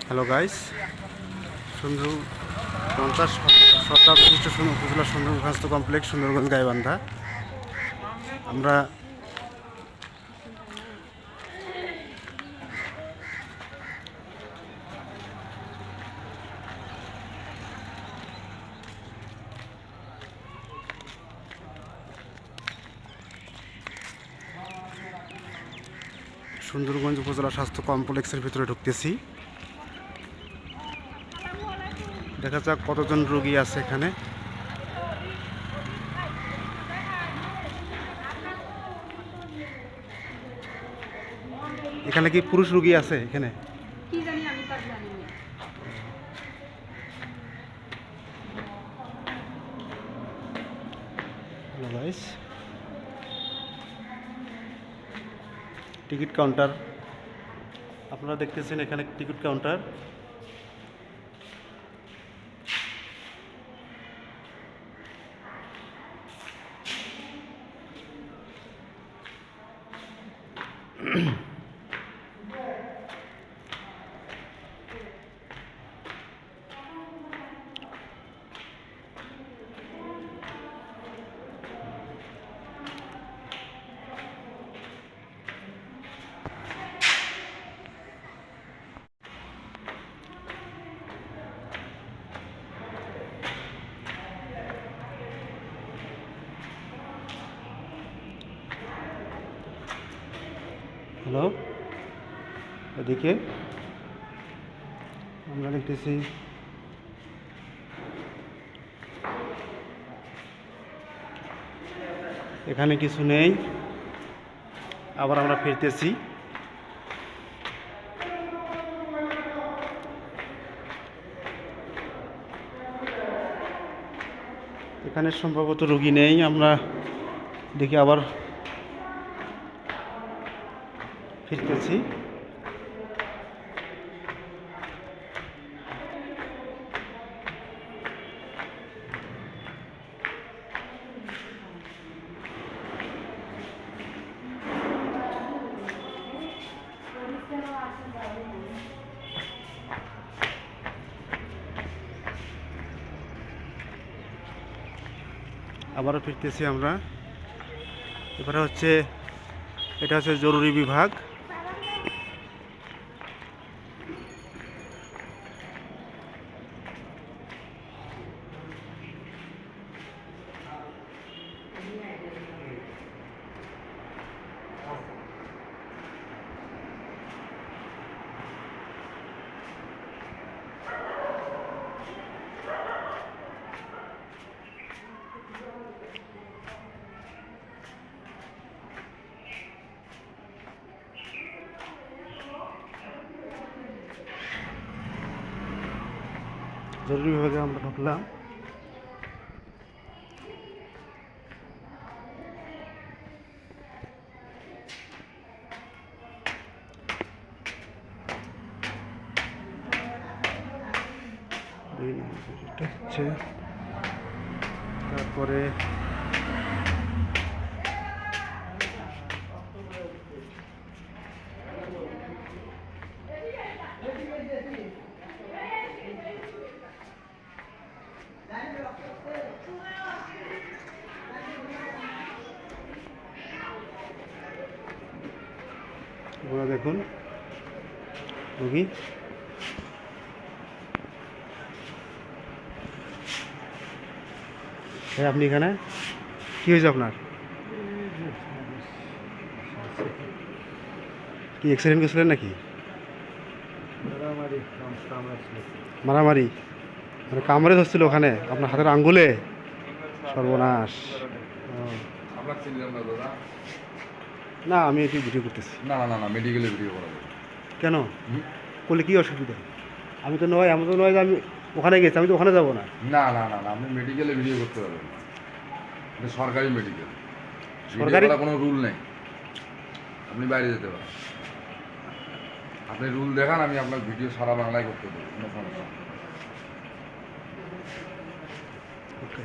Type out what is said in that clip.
Hello guys, সুন্দর 50 শতাব্দী বিশিষ্ট উপজেলা সুন্দরগঞ্জ স্বাস্থ্য কমপ্লেক্স, সুন্দরগঞ্জ গাইবান্ধা। আমরা সুন্দরগঞ্জ উপজেলা স্বাস্থ্য কমপ্লেক্সের ভিতরে ঢুকতেছি। দেখা যাক কতজন রোগী আছে এখানে। এখানে কি পুরুষ রোগী আছে এখানে? কি জানি, আমি তো জানি না। হ্যালো গাইস, টিকিট কাউন্টার আপনারা দেখতেছেন, এখানে টিকিট কাউন্টার। হ্যালো, এদিকে আমরা দেখতেছি এখানে কিছু নেই। আবার আমরা ফিরতেছি। এখানে সম্ভবত রোগী নেই। আমরা দেখি আবার ফিরতেছি। আবারও ফিরতেছি আমরা। এবারে এটা হচ্ছে জরুরি বিভাগ। জরুরি বিভাগে আমরা ঢুকলাম। এটা হচ্ছে, তারপরে আপনারা দেখুন রোগী। আপনি এখানে কি হয়েছে আপনার? কি অ্যাক্সিডেন্ট করেছিলেন নাকি? মারামারি মানে কামড়ে ধরছিল ওখানে আপনার হাতের আঙ্গুলে? সর্বনাশ। না, আমি এটি ভিডিও করতেছি। না না না, মেডিকেলে ভিডিও করা যাবে। কেন করলে কি অসুবিধা? আমি তো নয় যে আমি ওখানে গেছি, আমি তো ওখানে যাবো না। না না না না, আপনি মেডিকেলে ভিডিও করতে পারবেন। এটা সরকারি মেডিকেল, সরকারি কোনো রুল নেই। আপনি বাইরে যেতে পারেন, আপনি রুল দেখান, আমি আপনার ভিডিও সারা বাংলায় করতে দেবো, কোনো সমস্যা নেই। ওকে।